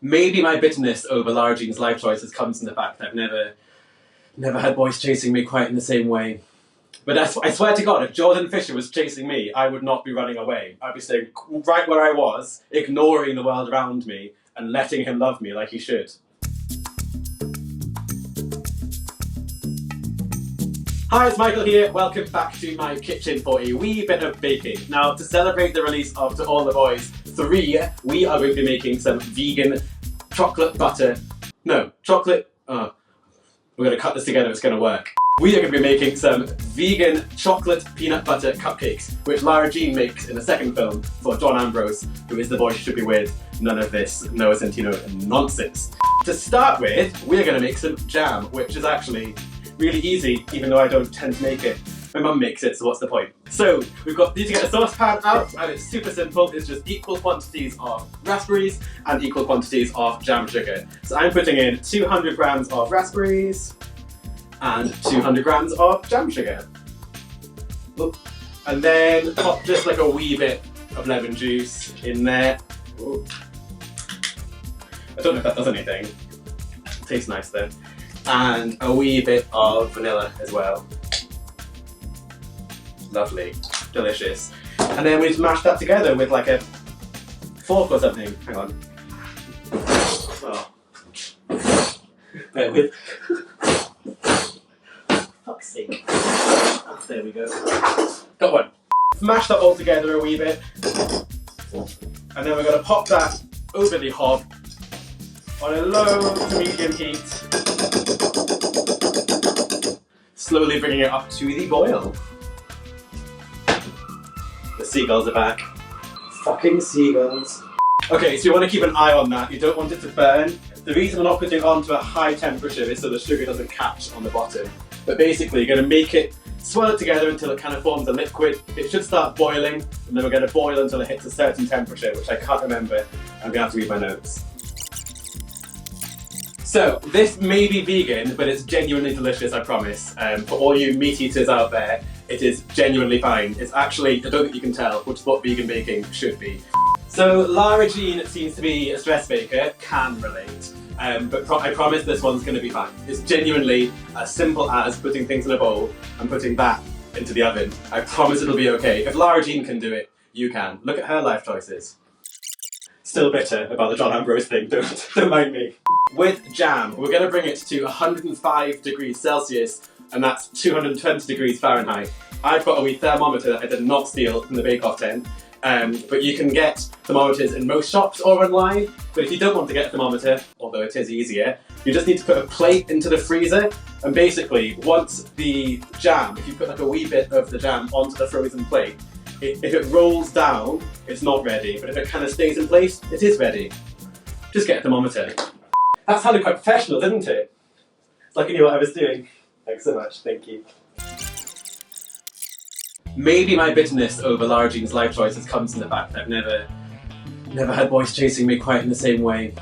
Maybe my bitterness over Lara Jean's life choices comes from the fact that I've never had boys chasing me quite in the same way. But I swear to God, if Jordan Fisher was chasing me, I would not be running away. I'd be staying right where I was, ignoring the world around me, and letting him love me like he should. Hi, it's Michael here. Welcome back to my kitchen for a wee bit of baking. Now, to celebrate the release of To All the Boys 3, we are going to be making some vegan chocolate butter... No, chocolate... we're going to cut this together, it's going to work. We are going to be making some vegan chocolate peanut butter cupcakes, which Lara Jean makes in the second film for John Ambrose, who is the boy she should be with. None of this Noah Centino nonsense. To start with, we are going to make some jam, which is actually really easy, even though I don't tend to make it. My mum makes it, so what's the point? So, need to get a saucepan out, and it's super simple. It's just equal quantities of raspberries and equal quantities of jam sugar. So I'm putting in 200 grams of raspberries and 200 grams of jam sugar. Ooh. And then pop just like a wee bit of lemon juice in there. Ooh. I don't know if that does anything. It tastes nice though. And a wee bit of vanilla as well. Lovely, delicious. And then we just mash that together with like a fork or something. Hang on. Oh. Bear with. Fuck's sake. Oh, there we go. Got one. Smash that all together a wee bit. And then we're going to pop that over the hob on a low to medium heat. Slowly bringing it up to the boil. The seagulls are back. Fucking seagulls. Okay, so you want to keep an eye on that. You don't want it to burn. The reason we're not putting it on to a high temperature is so the sugar doesn't catch on the bottom. But basically, you're going to make it, swirl it together until it kind of forms a liquid. It should start boiling, and then we're going to boil until it hits a certain temperature, which I can't remember. I'm going to have to read my notes. So, this may be vegan, but it's genuinely delicious, I promise. For all you meat eaters out there, it is genuinely fine. It's actually, I don't think you can tell, which is what vegan baking should be. So, Lara Jean seems to be a stress baker, can relate. But I promise this one's going to be fine. It's genuinely as simple as putting things in a bowl and putting that into the oven. I promise it'll be okay. If Lara Jean can do it, you can. Look at her life choices. Still bitter about the John Ambrose thing, don't mind me. With jam, we're going to bring it to 105 degrees Celsius, and that's 220 degrees Fahrenheit. I've got a wee thermometer that I did not steal from the Bake Off tin, but you can get thermometers in most shops or online. But if you don't want to get a thermometer, although it is easier, you just need to put a plate into the freezer, and basically, once the jam, if you put like a wee bit of the jam onto the frozen plate, if it rolls down, it's not ready, but if it kind of stays in place, it is ready. Just get a thermometer. That sounded quite professional, didn't it? It's like I knew what I was doing. Thanks so much, thank you. Maybe my bitterness over Lara Jean's life choices comes from the fact that I've never had boys chasing me quite in the same way.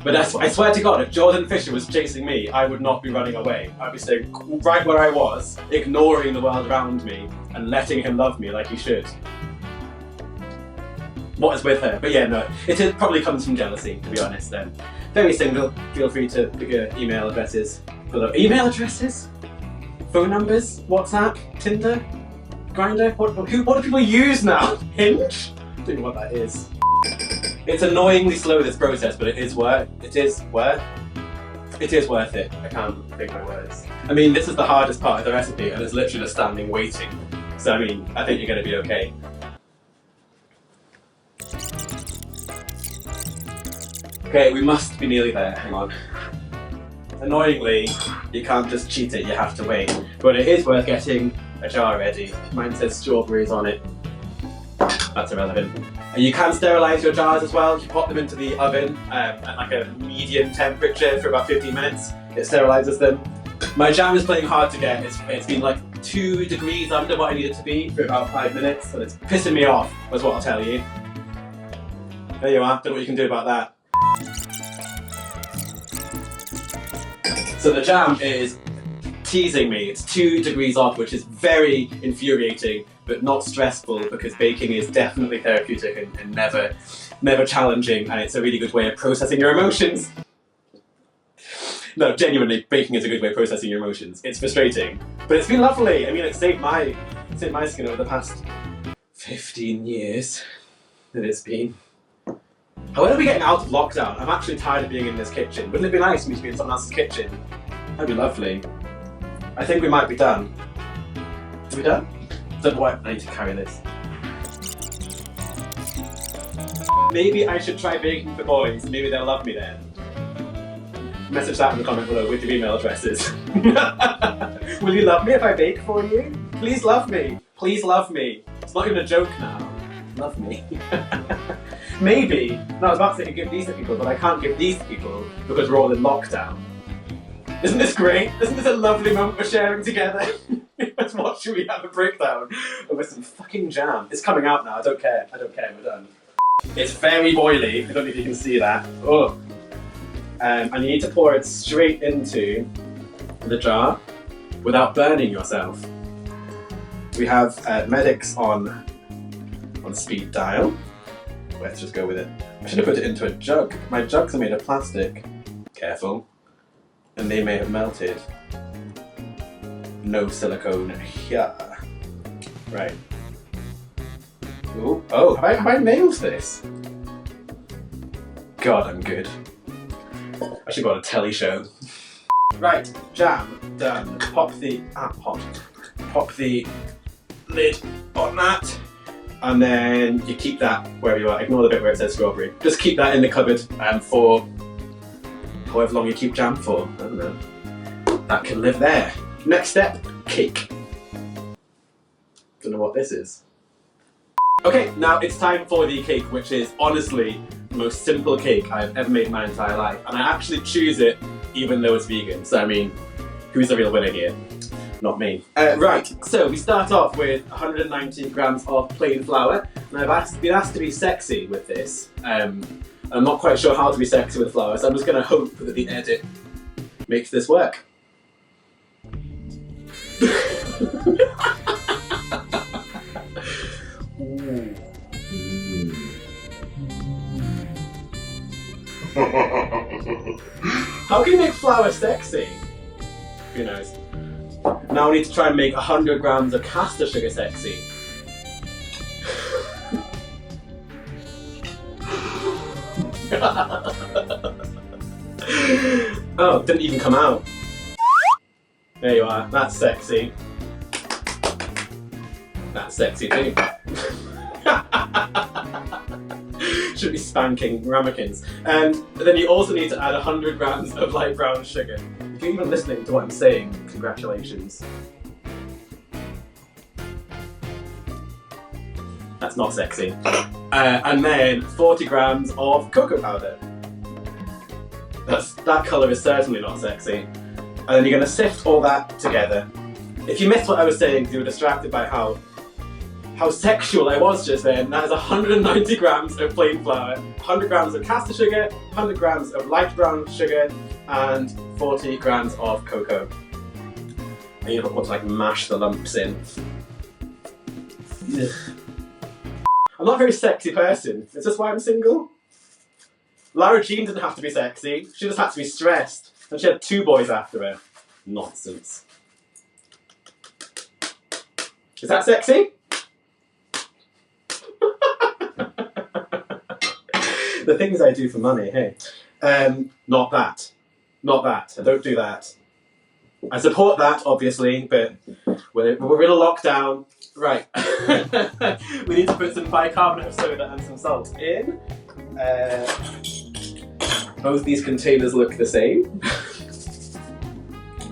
But I swear to God, if Jordan Fisher was chasing me, I would not be running away. I'd be staying right where I was, ignoring the world around me, and letting him love me like he should. What is with her? But yeah, no, it probably comes from jealousy, to be honest then. Very single, feel free to pick your email addresses below. Email addresses? Phone numbers? WhatsApp? Tinder? Grindr? What do people use now? Hinge? I don't know what that is. It's annoyingly slow, this process, but it is worth it. I can't pick my words. I mean, this is the hardest part of the recipe, and it's literally just standing waiting. So I mean, I think you're going to be okay. Okay, we must be nearly there, hang on. Annoyingly, you can't just cheat it, you have to wait. But it is worth getting a jar ready. Mine says strawberries on it. That's irrelevant. And you can sterilise your jars as well. You pop them into the oven at like a medium temperature for about 15 minutes. It sterilises them. My jam is playing hard to get. It's been like 2 degrees under what I need it to be for about 5 minutes, and it's pissing me off, was what I'll tell you. There you are, don't know what you can do about that. So the jam is teasing me. It's 2 degrees off, which is very infuriating, but not stressful, because baking is definitely therapeutic and never never challenging, and it's a really good way of processing your emotions. No, genuinely, baking is a good way of processing your emotions. It's frustrating, but it's been lovely. I mean, it saved my skin over the past 15 years that it's been. When are we getting out of lockdown? I'm actually tired of being in this kitchen. Wouldn't it be nice for me to be in someone else's kitchen? That'd be lovely. I think we might be done. Are we done? Don't know why I need to carry this. Maybe I should try baking for boys. Maybe they'll love me then. Message that in the comment below with your email addresses. Will you love me if I bake for you? Please love me. Please love me. It's not even a joke now. Love me. Maybe. No, I was about to say give these to people, but I can't give these to people because we're all in lockdown. Isn't this great? Isn't this a lovely moment we're sharing together? Let's watch you we have a breakdown over some fucking jam. It's coming out now. I don't care. I don't care. We're done. It's very boily. I don't know if you can see that. Oh. And you need to pour it straight into the jar without burning yourself. We have Medix on speed dial. Let's just go with it. I should have put it into a jug. My jugs are made of plastic. Careful. And they may have melted. No silicone here. Right. Ooh. Oh, have I nailed this? God, I'm good. I should go on a telly show. Right, jam done. Pop the lid on that, and then you keep that wherever you are. Ignore the bit where it says strawberry. Just keep that in the cupboard for however long you keep jam for. I don't know. That can live there. Next step, cake. Don't know what this is. Okay, now it's time for the cake, which is honestly the most simple cake I've ever made in my entire life, and I actually choose it even though it's vegan. So I mean, who's the real winner here? Not me. Right, so we start off with 190 grams of plain flour, and I've been asked to be sexy with this. I'm not quite sure how to be sexy with flour, so I'm just going to hope that the edit makes this work. How can you make flour sexy? Who knows? Now we need to try and make 100 grams of caster sugar sexy. Oh, didn't even come out. There you are, that's sexy. That's sexy too. Should be spanking ramekins. And then you also need to add 100 grams of light brown sugar. If you're even listening to what I'm saying, congratulations. That's not sexy. And then 40 grams of cocoa powder. That colour is certainly not sexy. And then you're going to sift all that together. If you missed what I was saying, you were distracted by how sexual I was just then. That is 190 grams of plain flour, 100 grams of caster sugar, 100 grams of light brown sugar, and 40 grams of cocoa. And you want to like mash the lumps in. I'm not a very sexy person. Is this why I'm single? Lara Jean didn't have to be sexy. She just had to be stressed. And she had 2 boys after her. Nonsense. Is that sexy? The things I do for money, hey. Not that. Not that. I don't do that. I support that, obviously, but we're in a lockdown. Right. We need to put some bicarbonate of soda and some salt in. Both these containers look the same.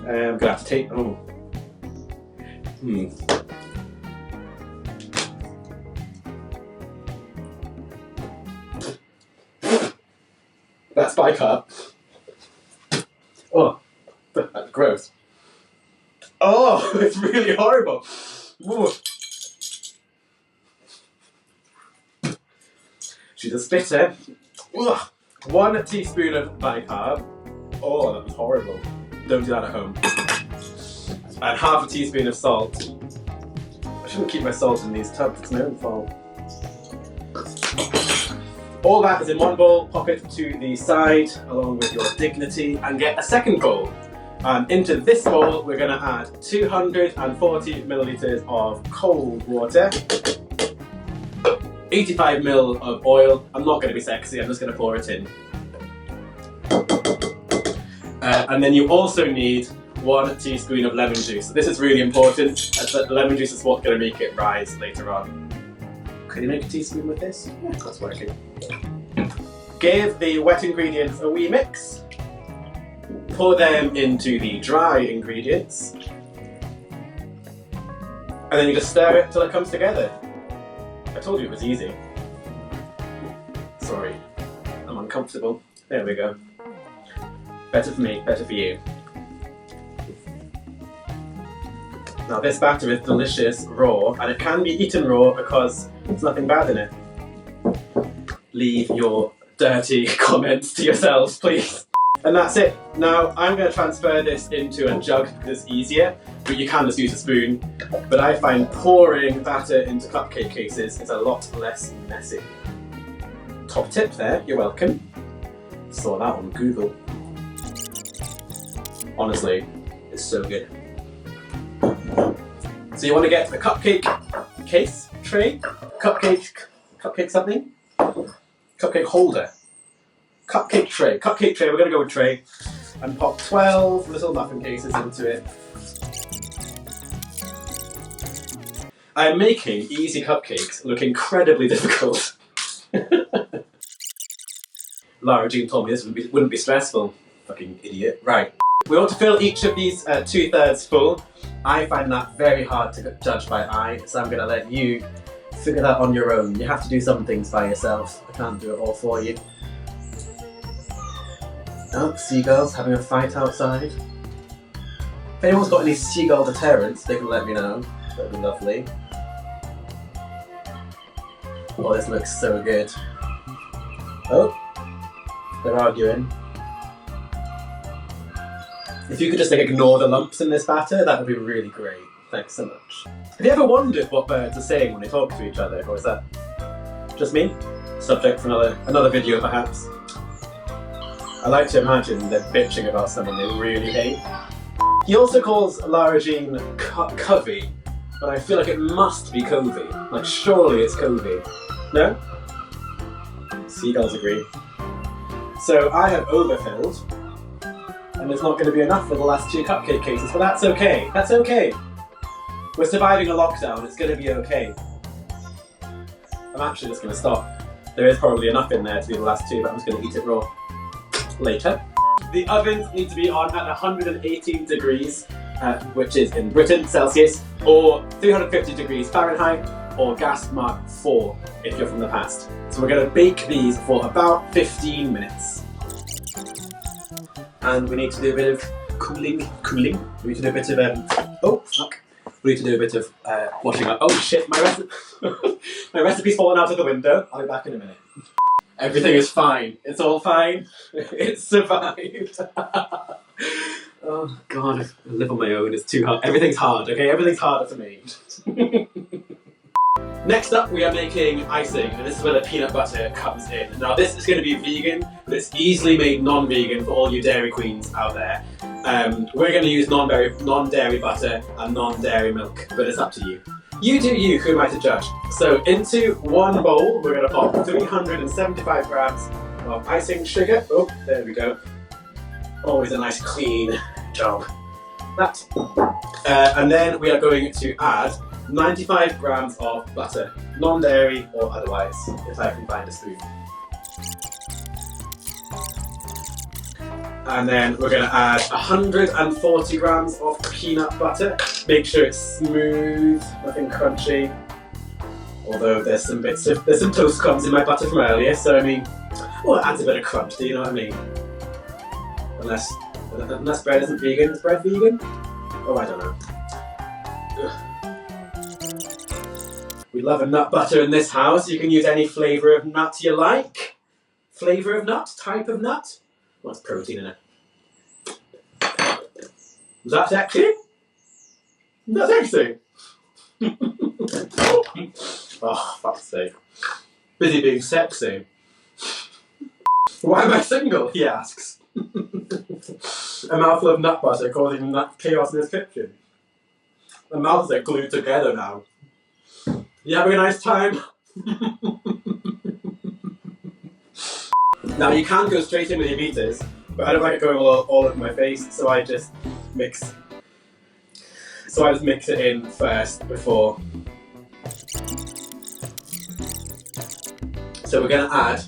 I'm gonna have to take. Oh. That's bicarb. Oh, that's gross. Oh, it's really horrible. Ooh. She's a spitter. Ugh. 1 teaspoon of bicarb. Oh, that was horrible. Don't do that at home. And half a teaspoon of salt. I shouldn't keep my salt in these tubs, it's my own fault. All that is in one bowl, pop it to the side along with your dignity and get a second bowl. And into this bowl we're going to add 240 millilitres of cold water, 85 ml of oil. I'm not going to be sexy, I'm just going to pour it in. And then you also need 1 teaspoon of lemon juice. This is really important, as the lemon juice is what's going to make it rise later on. Can you make a teaspoon with this? Yeah, that's working. Give the wet ingredients a wee mix. Pour them into the dry ingredients. And then you just stir it till it comes together. I told you it was easy. Sorry, I'm uncomfortable. There we go. Better for me, better for you. Now this batter is delicious raw, and it can be eaten raw because there's nothing bad in it. Leave your dirty comments to yourselves, please. And that's it. Now I'm going to transfer this into a jug because it's easier, but you can just use a spoon. But I find pouring batter into cupcake cases is a lot less messy. Top tip there, you're welcome. Saw that on Google. Honestly, it's so good. So you want to get a cupcake case, tray, cupcake something? Cupcake holder. Cupcake tray, we're going to go with tray. And pop 12 little muffin cases into it. I am making easy cupcakes look incredibly difficult. Lara Jean told me this wouldn't be stressful. Fucking idiot. Right. We want to fill each of these 2/3 full. I find that very hard to judge by eye, so I'm going to let you figure that on your own. You have to do some things by yourself. I can't do it all for you. Oh, seagulls having a fight outside. If anyone's got any seagull deterrents, they can let me know. That'd be lovely. Oh, this looks so good. Oh, they're arguing. If you could just ignore the lumps in this batter, that would be really great. Thanks so much. Have you ever wondered what birds are saying when they talk to each other, or is that just me? Subject for another video perhaps. I like to imagine they're bitching about someone they really hate. He also calls Lara Jean Covey, but I feel like it must be Covey. Like surely it's Covey. No? Seagulls agree. So I have overfilled. And there's not going to be enough for the last 2 cupcake cases, but that's okay. That's okay. We're surviving a lockdown, it's going to be okay. I'm actually just going to stop. There is probably enough in there to be the last 2, but I'm just going to eat it raw later. The ovens need to be on at 118 degrees, which is in Britain, Celsius, or 350 degrees Fahrenheit, or gas mark 4 if you're from the past. So we're going to bake these for about 15 minutes. And we need to do a bit of cooling. We need to do a bit of, oh fuck. We need to do a bit of washing up. Oh shit, my recipe's fallen out of the window. I'll be back in a minute. Everything is fine. It's all fine. It's survived. Oh god, I live on my own. It's too hard. Everything's hard, okay? Everything's harder for me. Next up, we are making icing, and this is where the peanut butter comes in. Now this is going to be vegan, but it's easily made non-vegan for all you dairy queens out there. We're going to use non-dairy butter and non-dairy milk, but it's up to you. You do you, who am I to judge? So into one bowl, we're going to pop 375 grams of icing sugar. Oh, there we go. Always a nice clean job. That. And then we are going to add 95 grams of butter, non-dairy or otherwise, if I can find a spoon. And then we're going to add 140 grams of peanut butter. Make sure it's smooth, nothing crunchy. Although there's some toast crumbs in my butter from earlier, so I mean, well, it adds a bit of crunch, do you know what I mean? Unless bread isn't vegan. Is bread vegan? Oh, I don't know. Ugh. We love a nut butter in this house. You can use any flavour of nut you like. Flavour of nut? Type of nut? What's protein in it? Was that sexy? That's sexy. Oh, fuck's sake. Busy being sexy. Why am I single? He asks. A mouthful of nut butter causing chaos in his kitchen. The mouths are glued together now. You having a nice time? Now you can go straight in with your beaters, but I don't like it going all over my face, so I just mix it in first before. So we're going to add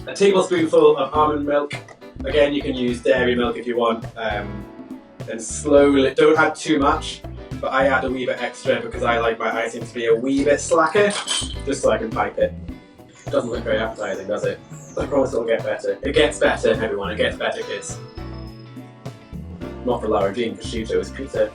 a tablespoonful of almond milk. Again, you can use dairy milk if you want. And slowly, don't add too much, but I add a wee bit extra because I like my icing to be a wee bit slacker, just so I can pipe it. It doesn't look very appetizing, does it? I promise it'll get better. It gets better, everyone. It gets better, kids. Not for Lara Jean, because she chose Peter.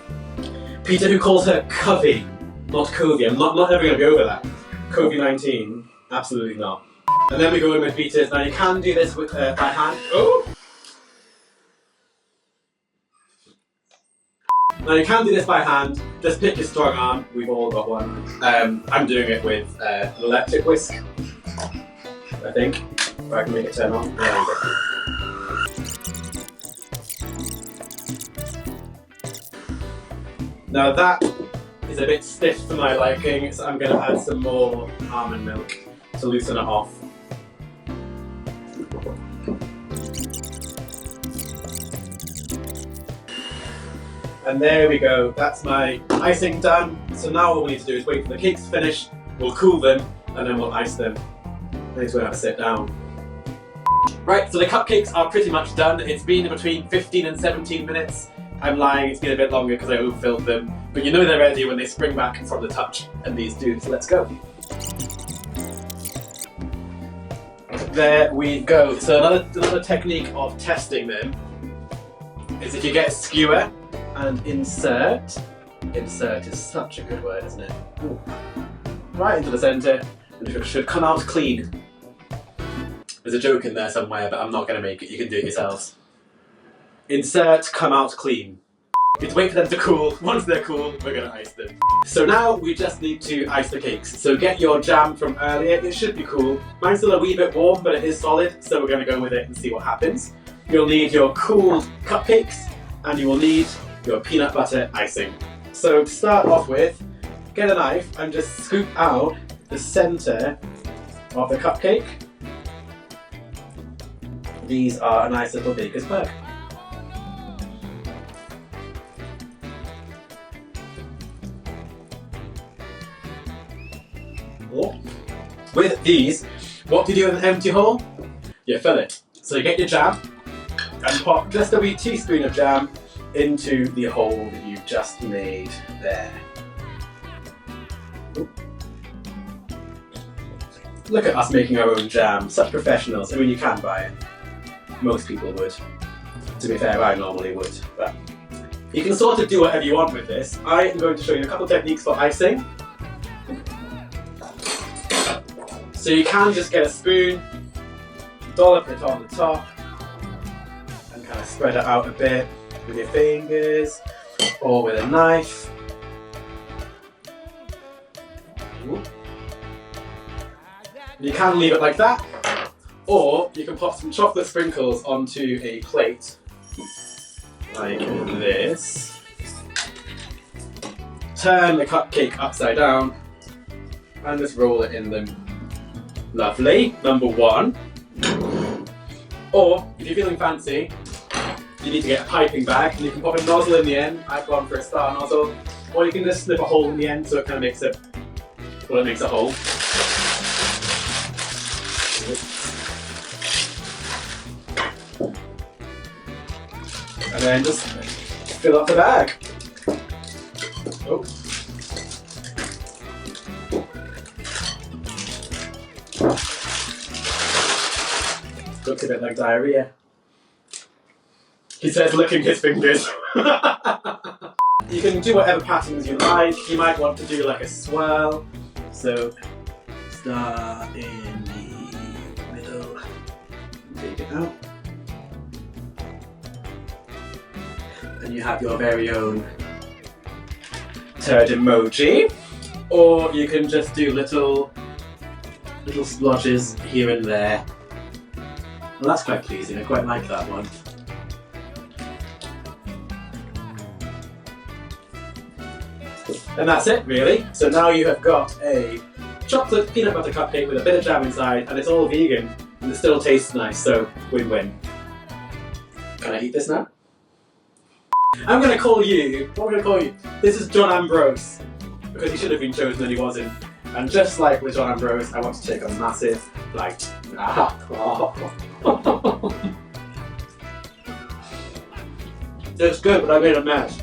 Peter, who calls her Covey, not Covey. I'm not ever going to be over that. Covey-19, absolutely not. And then we go in with beaters. Now you can do this with by hand. Oh! Now you can do this by hand. Just pick your strong arm. We've all got one. I'm doing it with an electric whisk, I think. If I can make it turn on. There we go. Now that is a bit stiff for my liking, so I'm going to add some more almond milk to loosen it off. And there we go, that's my icing done. So now all we need to do is wait for the cakes to finish, we'll cool them, and then we'll ice them. I need to have a sit down. Right, so the cupcakes are pretty much done. It's been between 15 and 17 minutes. I'm lying, it's been a bit longer because I overfilled them. But you know they're ready when they spring back from the touch, and these do, so let's go. There we go. So another technique of testing them is if you get a skewer and insert. Insert is such a good word, isn't it? Ooh. Right into the centre, and it should come out clean. There's a joke in there somewhere, but I'm not going to make it. You can do it yourselves. Insert, come out clean. You have to wait for them to cool. Once they're cool, we're going to ice them. So now we just need to ice the cakes. So get your jam from earlier. It should be cool. Mine's still a wee bit warm, but it is solid, so we're going to go with it and see what happens. You'll need your cooled cupcakes, and you will need your peanut butter icing. So to start off with, get a knife and just scoop out the centre of the cupcake. These are a nice little baker's bag. With these, what do you do in an empty hole? You fill it. So you get your jam and pop just a wee teaspoon of jam into the hole that you've just made there. Ooh. Look at us making our own jam, such professionals. I mean, you can buy it. Most people would. To be fair, I normally would. But you can sort of do whatever you want with this. I am going to show you a couple of techniques for icing. So you can just get a spoon, dollop it on the top, and kind of spread it out a bit with your fingers or with a knife. Ooh. You can leave it like that, or you can pop some chocolate sprinkles onto a plate like this. Turn the cupcake upside down and just roll it in them. Lovely, number one. Or, if you're feeling fancy, you need to get a piping bag and you can pop a nozzle in the end. I've gone for a star nozzle. Or you can just slip a hole in the end so it kind of makes it, well, it makes a hole. And then just fill up the bag. Oh. Looks a bit like diarrhea. He says licking his fingers. You can do whatever patterns you like. You might want to do like a swirl. So start in the middle, take it out. And you have your very own turd emoji. Or you can just do little splotches here and there. Well, that's quite pleasing. I quite like that one. And that's it, really. So now you have got a chocolate peanut butter cupcake with a bit of jam inside, and it's all vegan, and it still tastes nice, so win-win. Can I eat this now? I'm gonna call you, what am I gonna call you? This is John Ambrose, because he should have been chosen and he wasn't. And just like with John Ambrose, I want to take a massive bite. It's good, but I made a mess.